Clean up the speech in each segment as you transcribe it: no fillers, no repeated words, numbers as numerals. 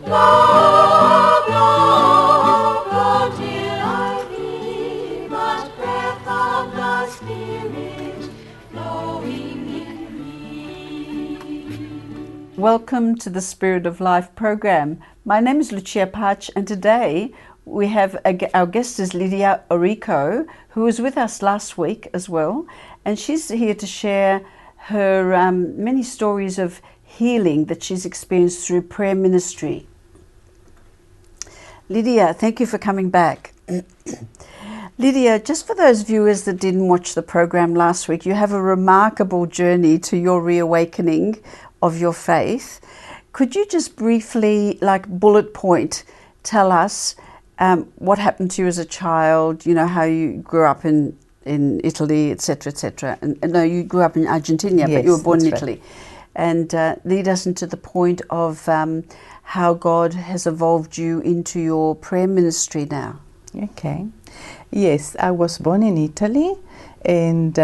Love, love, Lord, till I be but breath of the Spirit flowing in me. Welcome to the Spirit of Life program. My name is Lucia Patch, and today we have our guest is Lydia Orico, who was with us last week as well, and she's here to share her many stories of healing that she's experienced through prayer ministry. Lydia, thank you for coming back. Lydia, just for those viewers that didn't watch the program last week, you have a remarkable journey to your reawakening of your faith. Could you just briefly, like bullet point, tell us what happened to you as a child, you know, how you grew up in Italy, etc., etc. And no, you grew up in Argentina, yes, but you were born in Italy. Right. And lead us into the point of how God has evolved you into your prayer ministry now. Okay. Yes, I was born in Italy, and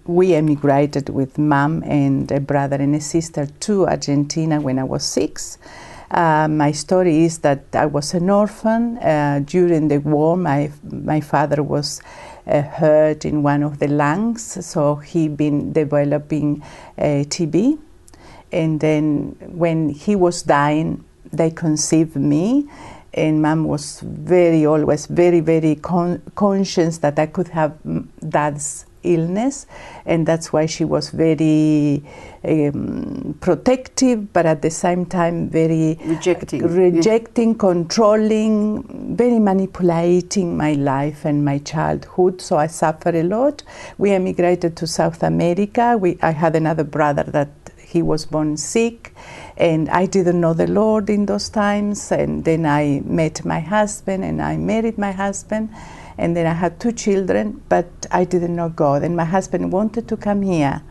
we emigrated with mom and a brother and a sister to Argentina when I was 6. My story is that I was an orphan. During the war, my father was hurt in one of the lungs, so he been developing TB. And then when he was dying, they conceived me, and mom was always very conscious that I could have dad's illness, and that's why she was very protective, but at the same time very rejecting, controlling, very manipulating my life and my childhood. So I suffered a lot. We emigrated to South America. I had another brother that he was born sick, and I didn't know the Lord in those times. And then I met my husband, and I married my husband. And then I had 2 children, but I didn't know God. And my husband wanted to come here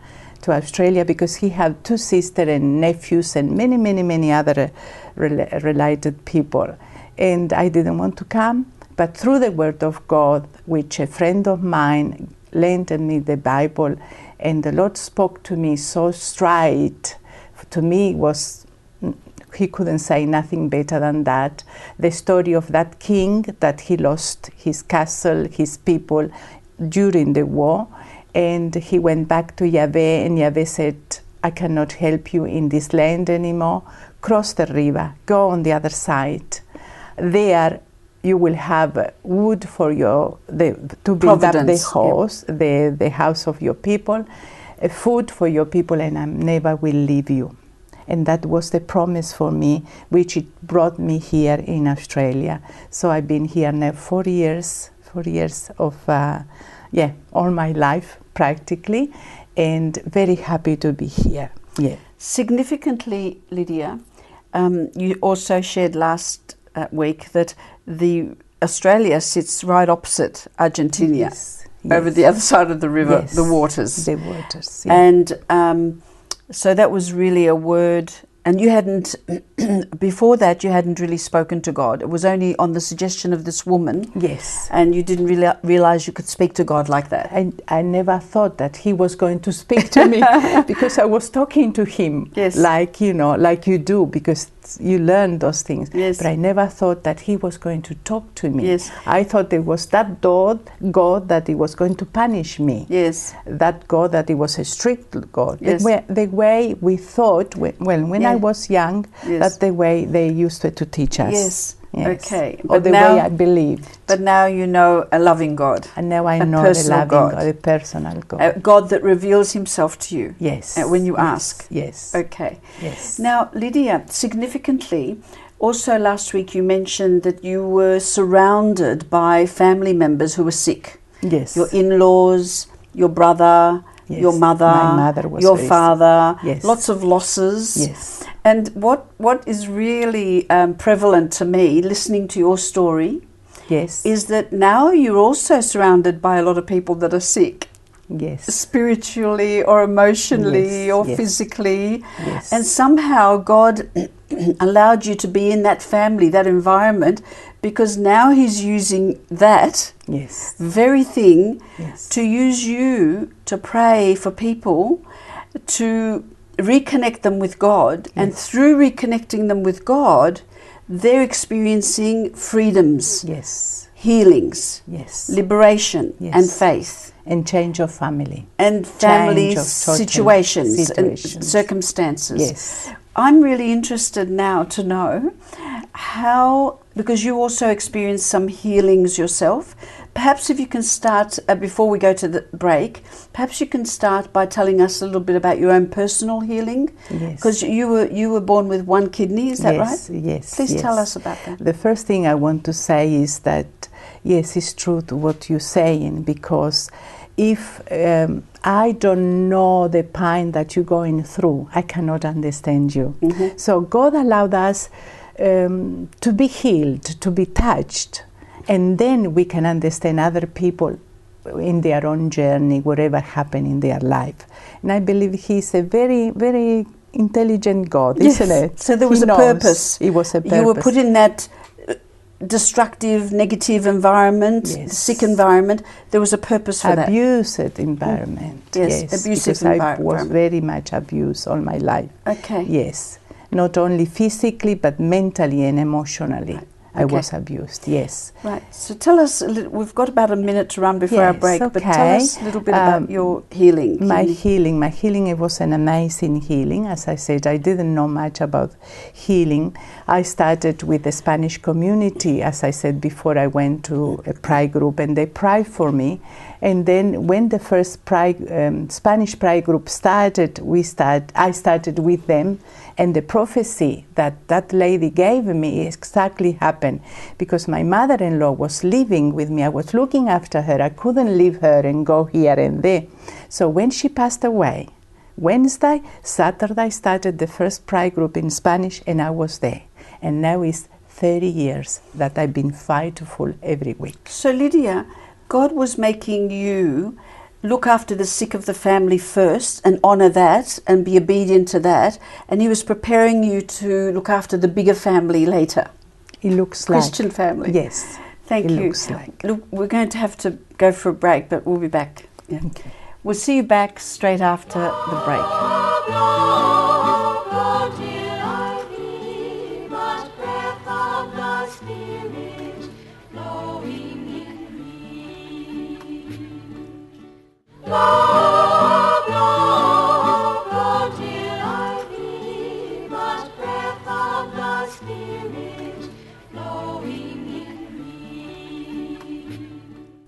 to Australia because he had 2 sisters and nephews and many other related people. And I didn't want to come, but through the Word of God, which a friend of mine lent me the Bible, and the Lord spoke to me so straight. To me, he couldn't say nothing better than that. The story of that king that he lost his castle, his people during the war, and he went back to Yahweh, and Yahweh said, I cannot help you in this land anymore. Cross the river, go on the other side. There you will have wood for to build up the house, the house of your people, food for your people, and I never will leave you. And that was the promise for me, which it brought me here in Australia. So I've been here now 4 years of, all my life practically, and very happy to be here. Yeah. Significantly, Lydia, you also shared last week that Australia sits right opposite Argentina, yes. over the other side of the river, yes. the waters. The waters, yeah. And so that was really a word, and you hadn't, before that, you hadn't really spoken to God. It was only on the suggestion of this woman. Yes. And you didn't really realize you could speak to God like that. I never thought that he was going to speak to me because I was talking to him, yes. like you do, because you learn those things. Yes. But I never thought that he was going to talk to me. Yes. I thought it was that God that he was going to punish me. Yes. That God that he was a strict God. Yes. The way we thought, when I was young, yes. that's the way they used to teach us. Yes. Yes. Okay. Or the way I believed. But now you know a loving God. And now I know the loving God, a personal God. A God that reveals himself to you. Yes. When you ask. Yes. Okay. Yes. Now, Lydia, significantly, also last week you mentioned that you were surrounded by family members who were sick. Yes. Your in-laws, your brother, yes. your mother, my mother was your father, yes. lots of losses. Yes. And what is really prevalent to me, listening to your story, yes. is that now you're also surrounded by a lot of people that are sick. Yes. Spiritually or emotionally yes. or yes. physically. Yes. And somehow God allowed you to be in that family, that environment, because now he's using that yes. very thing yes. to use you to pray for people, to reconnect them with God, and through reconnecting them with God, they're experiencing freedoms, healings, liberation, and faith. And change of family. And family situations and circumstances. I'm really interested now to know how, because you also experienced some healings yourself, perhaps if you can start, before we go to the break, perhaps you can start by telling us a little bit about your own personal healing. Because you were born with one kidney, is that right? Yes. Please tell us about that. The first thing I want to say is that, yes, it's true to what you're saying, because if I don't know the pain that you're going through, I cannot understand you. So God allowed us to be healed, to be touched, and then we can understand other people in their own journey, whatever happened in their life. And I believe He's a very, very intelligent God, isn't it? So there was a purpose. It was a purpose. You were put in that destructive, negative environment, sick environment. There was a purpose for that. Abusive environment. Abusive environment. I was very much abused all my life. Yes. Not only physically, but mentally and emotionally. I was abused, Right. So tell us, we've got about a minute to run before our break, but tell us a little bit about your healing. My healing, it was an amazing healing. As I said, I didn't know much about healing. I started with the Spanish community. As I said before, I went to a prayer group and they prayed for me. And then when the first Spanish prayer group started, I started with them. And the prophecy that lady gave me exactly happened, because my mother-in-law was living with me. I was looking after her. I couldn't leave her and go here and there. So when she passed away, Wednesday, Saturday, started the first prayer group in Spanish, and I was there. And now it's 30 years that I've been faithful every week. So Lydia, God was making you look after the sick of the family first and honor that and be obedient to that, and He was preparing you to look after the bigger family later. It looks Christian family. Yes. Thank you. Looks like. Look, we're going to have to go for a break, but we'll be back. Okay. We'll see you back straight after the break.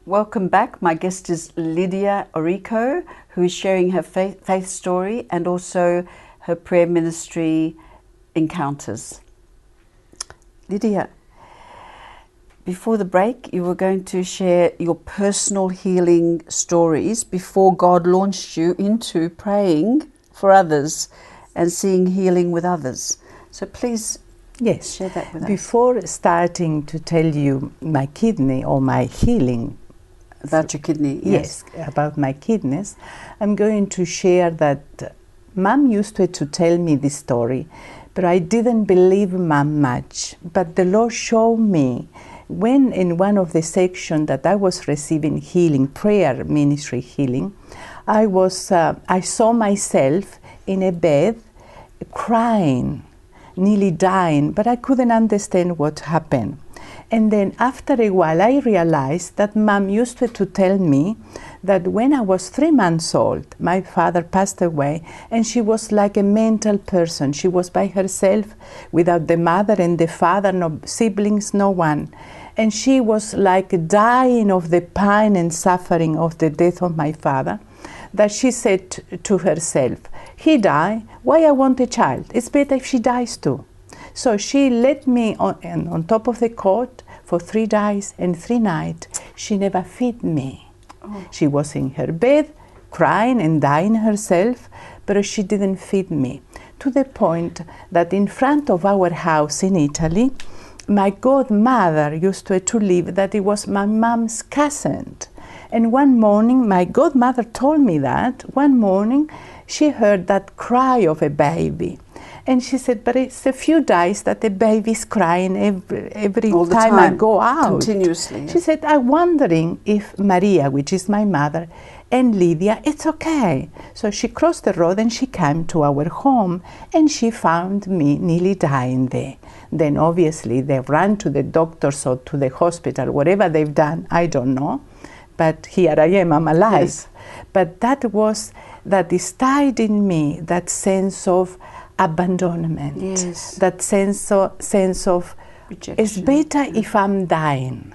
Welcome back. My guest is Lydia Orico, who is sharing her faith story and also her prayer ministry encounters. Lydia, before the break, you were going to share your personal healing stories before God launched you into praying for others and seeing healing with others. So please share that with us. Before starting to tell you my kidney or my healing, about your kidney, yes, about my kidneys, I'm going to share that Mom used to tell me this story, but I didn't believe Mom much. But the Lord showed me when in one of the sections that I was receiving healing, prayer ministry healing, I saw myself in a bed crying, nearly dying, but I couldn't understand what happened. And then after a while, I realized that Mom used to tell me that when I was 3 months old, my father passed away, and she was like a mental person. She was by herself, without the mother and the father, no siblings, no one. And she was like dying of the pain and suffering of the death of my father, that she said to herself, he died, why I want a child? It's better if she dies too. So she let me on top of the cot for 3 days and 3 nights. She never fed me. She was in her bed, crying and dying herself, but she didn't feed me. To the point that in front of our house in Italy, my godmother used to live, that it was my mom's cousin. And one morning, my godmother told me that one morning she heard that cry of a baby. And she said, but it's a few days that the baby's crying every time I go out. Continuously. She said, I'm wondering if Maria, which is my mother, and Lydia, it's okay. So she crossed the road and she came to our home and she found me nearly dying there. Then obviously they ran to the doctors or to the hospital, whatever they've done, I don't know. But here I am, I'm alive. Yes. But that instilled in me that sense of abandonment, yes. that sense of rejection. It's better if I'm dying.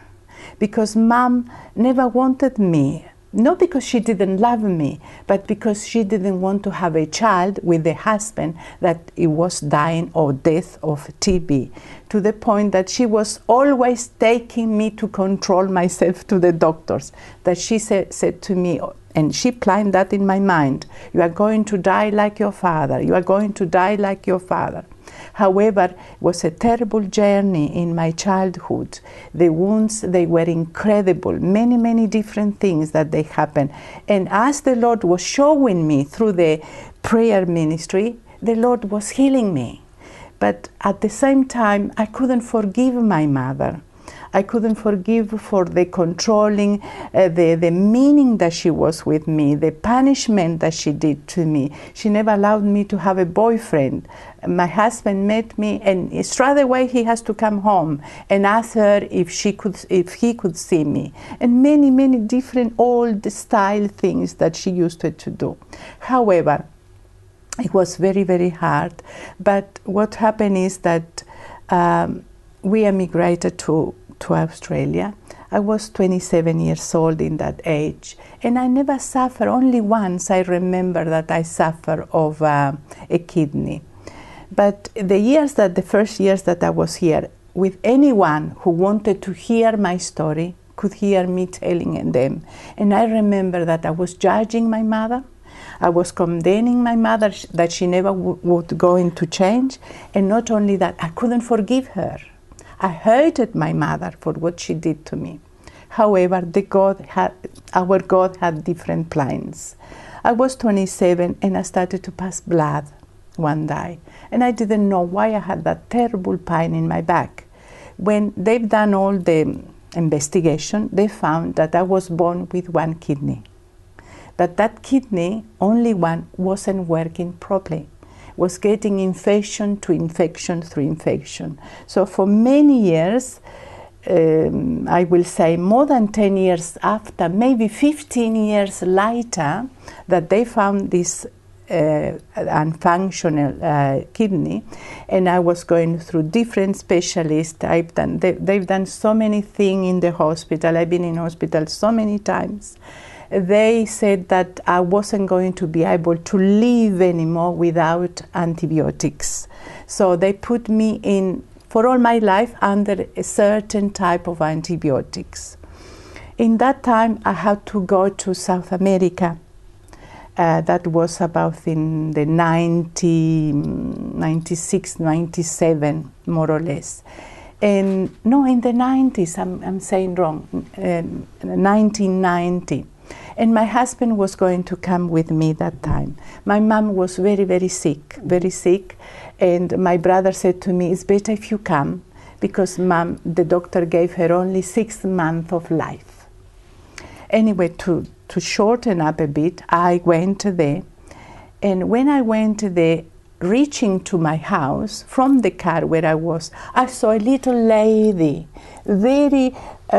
Because Mom never wanted me, not because she didn't love me, but because she didn't want to have a child with a husband that he was dying of death of TB, to the point that she was always taking me to control myself to the doctors. That she said to me, and she planted that in my mind, you are going to die like your father, you are going to die like your father. However, it was a terrible journey in my childhood. The wounds, they were incredible, many, many different things that they happened. And as the Lord was showing me through the prayer ministry, the Lord was healing me. But at the same time, I couldn't forgive my mother. I couldn't forgive for the controlling, the meaning that she was with me, the punishment that she did to me. She never allowed me to have a boyfriend. My husband met me, and straight away he has to come home and ask her if he could see me, and many, many different old style things that she used to do. However, it was very, very hard. But what happened is that we emigrated to Australia. I was 27 years old in that age, and I never suffered. Only once I remember that I suffered of a kidney. But the first years that I was here, with anyone who wanted to hear my story could hear me telling them. And I remember that I was judging my mother. I was condemning my mother that she never would go into change. And not only that, I couldn't forgive her. I hated my mother for what she did to me. However, our God had different plans. I was 27 and I started to pass blood one day. And I didn't know why I had that terrible pain in my back. When they've done all the investigation, they found that I was born with one kidney. That kidney, only one, wasn't working properly. Was getting infection to infection through infection. So for many years, I will say more than 10 years after, maybe 15 years later, that they found this unfunctional kidney, and I was going through different specialists. They've done so many things in the hospital. I've been in hospital so many times. They said that I wasn't going to be able to live anymore without antibiotics. So they put me in, for all my life, under a certain type of antibiotics. In that time, I had to go to South America. That was about in the 96, 97, more or less. And no, in the 90s, I'm saying wrong, 1990. And my husband was going to come with me that time. My mom was very, very sick, and my brother said to me, it's better if you come, because Mom, the doctor gave her only 6 months of life. Anyway, to shorten up a bit, I went there, and when I went there, reaching to my house from the car where I was, I saw a little lady, very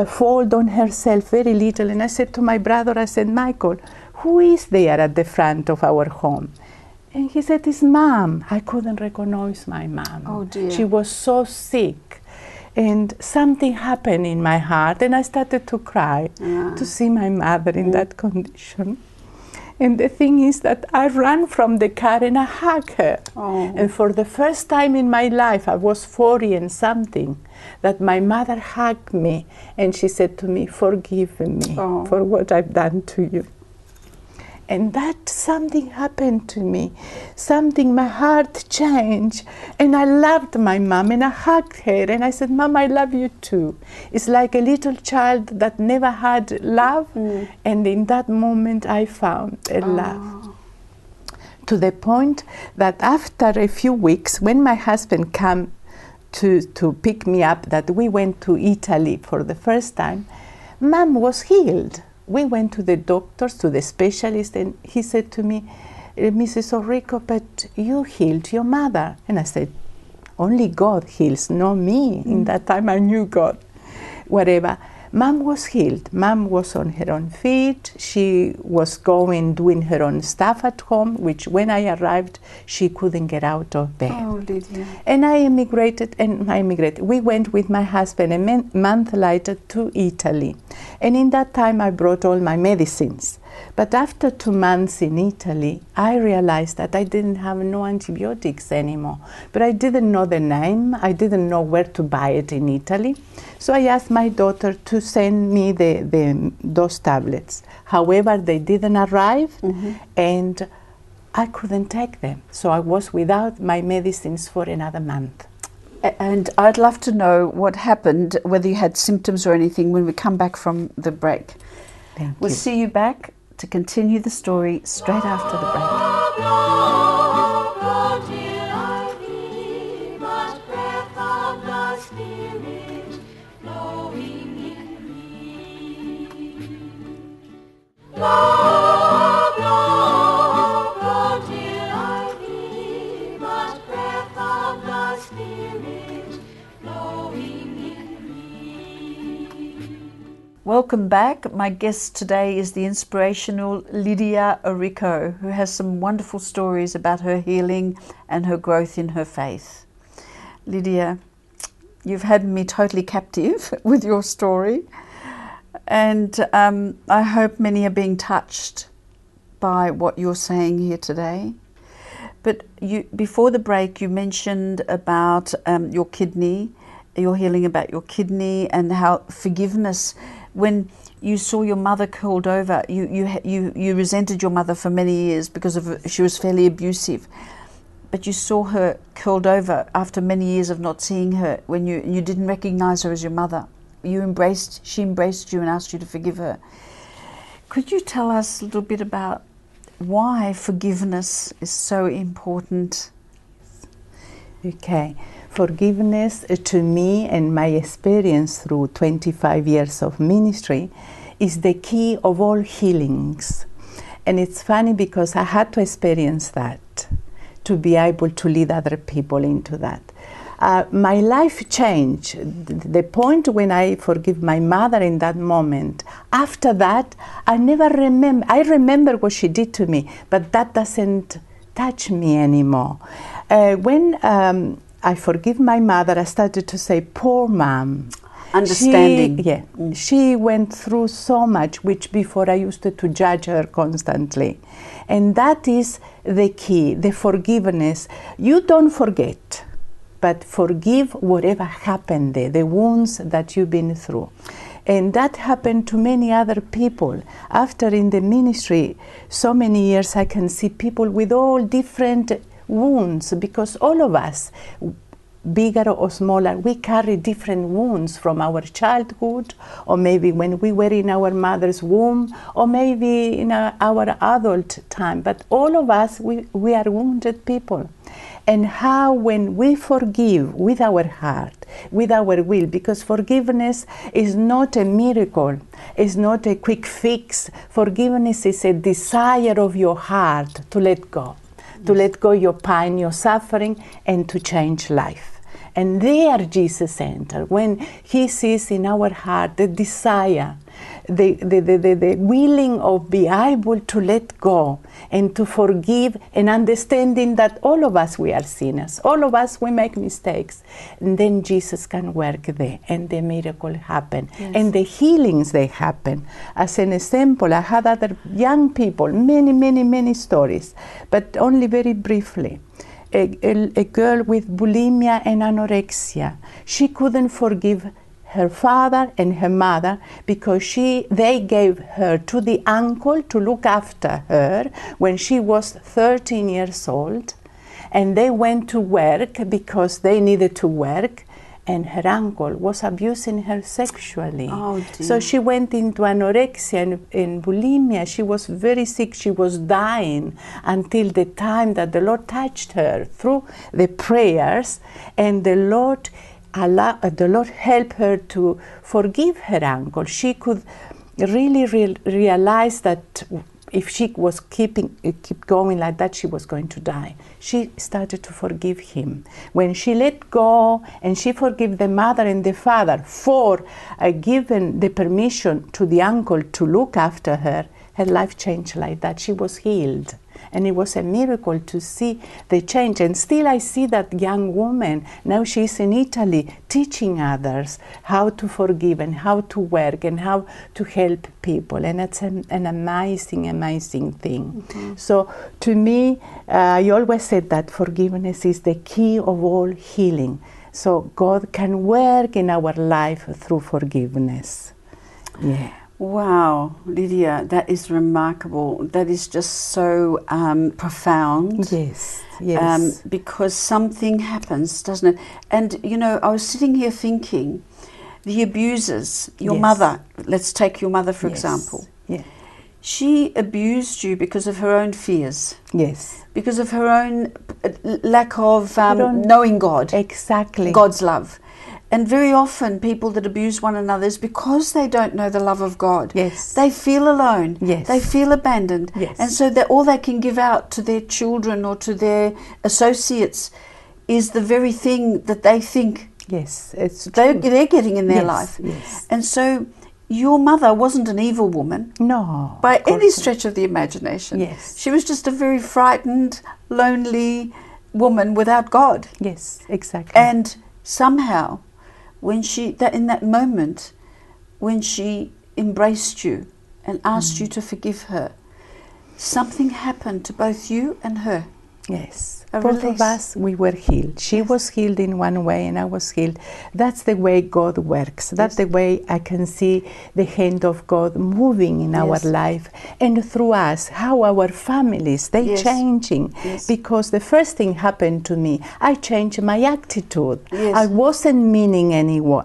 fold on herself, very little. And I said to my brother, I said, Michael, who is there at the front of our home? And he said, it's Mom. I couldn't recognize my mom. Oh dear. She was so sick. And something happened in my heart, and I started to cry to see my mother in that condition. And the thing is that I ran from the car and I hugged her. Oh. And for the first time in my life, I was 40 and something, that my mother hugged me and she said to me, forgive me for what I've done to you. And that something happened to me. Something, my heart changed. And I loved my mom and I hugged her and I said, Mom, I love you too. It's like a little child that never had love. And in that moment I found a love. to the point that after a few weeks, when my husband came to pick me up, that we went to Italy for the first time, Mom was healed. We went to the doctors, to the specialist, and he said to me, Mrs. Orrico, but you healed your mother. And I said, only God heals, not me. In that time I knew God. Whatever. Mom was healed. Mom was on her own feet. She was doing her own stuff at home, which when I arrived, she couldn't get out of bed. Oh, Lydia. And I immigrated. We went with my husband a month later to Italy. And in that time, I brought all my medicines. But after 2 months in Italy, I realized that I didn't have no antibiotics anymore. But I didn't know the name. I didn't know where to buy it in Italy. So I asked my daughter to send me those tablets. However, they didn't arrive, and I couldn't take them. So I was without my medicines for another month. And I'd love to know what happened, whether you had symptoms or anything when we come back from the break. We'll see you back to continue the story straight after the break. Welcome back. My guest today is the inspirational Lydia Orrico, who has some wonderful stories about her healing and her growth in her faith. Lydia, you've had me totally captive with your story, and I hope many are being touched by what you're saying here today. But before the break, you mentioned about your kidney, your healing about your kidney, and how forgiveness. When you saw your mother curled over, you resented your mother for many years because she was fairly abusive. But you saw her curled over after many years of not seeing her, when you didn't recognize her as your mother. She embraced you and asked you to forgive her. Could you tell us a little bit about why forgiveness is so important? Okay. Forgiveness, to me and my experience through 25 years of ministry, is the key of all healings. And it's funny because I had to experience that to be able to lead other people into that. My life changed. The point when I forgive my mother in that moment, after that, I remember what she did to me, but that doesn't touch me anymore. When I forgive my mother, I started to say, poor mom. Understanding. She went through so much, which before I used to judge her constantly. And that is the key, the forgiveness. You don't forget, but forgive whatever happened there, the wounds that you've been through. And that happened to many other people. After in the ministry, so many years, I can see people with all different wounds, because all of us, bigger or smaller, we carry different wounds from our childhood, or maybe when we were in our mother's womb, or maybe in our adult time. But all of us, we are wounded people. And how when we forgive with our heart, with our will, because forgiveness is not a miracle, it's not a quick fix. Forgiveness is a desire of your heart to let go. To let go your pain, your suffering, and to change life. And there Jesus enters, when he sees in our heart the desire, the willing of be able to let go and to forgive, and understanding that all of us, we are sinners. All of us, we make mistakes. And then Jesus can work there, and the miracle happen. Yes. And the healings, they happen. As an example, I had other young people, many stories, but only very briefly. A girl with bulimia and anorexia. She couldn't forgive her father and her mother because they gave her to the uncle to look after her when she was 13 years old. And they went to work because they needed to work. and her uncle was abusing her sexually. Oh, dear. So she went into anorexia and bulimia. She was very sick. She was dying until the time that the Lord touched her through the prayers, and the Lord helped her to forgive her uncle. She could really realize that if she was keep going like that, she was going to die. She started to forgive him. When she let go and she forgave the mother and the father for giving the permission to the uncle to look after her, her life changed like that. She was healed. And it was a miracle to see the change. And still I see that young woman. Now she's in Italy teaching others how to forgive and how to work and how to help people. And it's an amazing, amazing thing. Mm-hmm. So to me, I always said that forgiveness is the key of all healing. So God can work in our life through forgiveness. Yeah. Wow, Lydia, that is remarkable. That is just so profound. Yes, yes. Because something happens, doesn't it? And, you know, I was sitting here thinking, the abusers, your mother, let's take your mother for example. Yeah. She abused you because of her own fears. Yes. Because of her own lack of knowing God. Exactly. God's love. And very often people that abuse one another is because they don't know the love of God. Yes. They feel alone. Yes. They feel abandoned. Yes. And so that all they can give out to their children or to their associates is the very thing that they think they're getting in their life. Yes. And so your mother wasn't an evil woman. No. By any stretch of the imagination. Yes. She was just a very frightened, lonely woman without God. Yes, exactly. And somehow, in that moment, when she embraced you and asked you to forgive her, something happened to both you and her. Yes. Both of us, we were healed. She was healed in one way and I was healed. That's the way God works. That's the way I can see the hand of God moving in our life and through us, how our families, they changing. Because the first thing happened to me, I changed my attitude. I wasn't meaning anymore.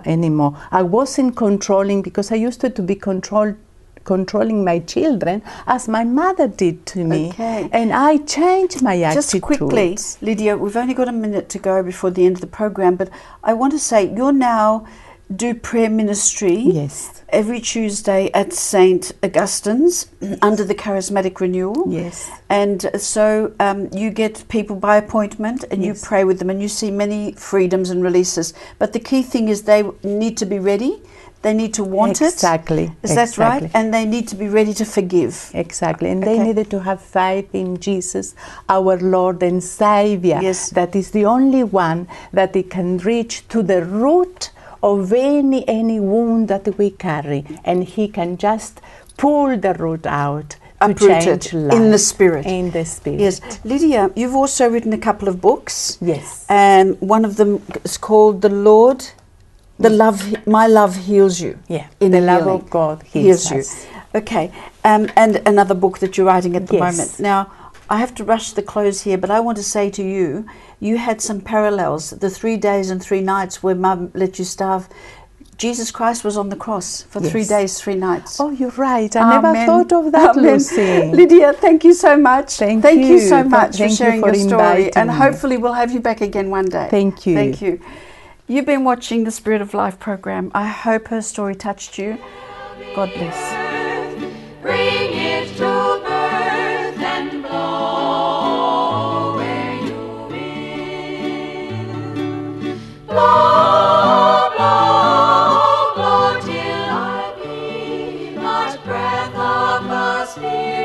I wasn't controlling, because I used to be controlling my children as my mother did to me. Okay. And I changed my attitude. Just quickly, Lydia, we've only got a minute to go before the end of the program, but I want to say you're now do prayer ministry every Tuesday at St. Augustine's under the Charismatic Renewal. Yes. And so you get people by appointment and you pray with them and you see many freedoms and releases. But the key thing is they need to be ready. They need to want it. Exactly. Is that right? And they need to be ready to forgive. Exactly. And they needed to have faith in Jesus, our Lord and Savior. Yes. That is the only one that it can reach to the root of any wound that we carry. And He can just pull the root out. Uprooted in the Spirit. In the Spirit. Yes. Lydia, you've also written a couple of books. Yes. And one of them is called My Love Heals You. Yeah, the love of God heals us. You. Okay, and another book that you're writing at the moment. Now, I have to rush the close here, but I want to say to you, you had some parallels. The 3 days and 3 nights where Mum let you starve. Jesus Christ was on the cross for 3 days, 3 nights. Oh, you're right. I never thought of that, Lucy. Lydia, thank you so much. Thank you so much for sharing your story. And me. hopefully we'll have you back again one day. Thank you. Thank you. You've been watching the Spirit of Life program. I hope her story touched you. God bless. Bring it to birth and blow where you will. Blow, blow, blow till I be but breath of the Spirit.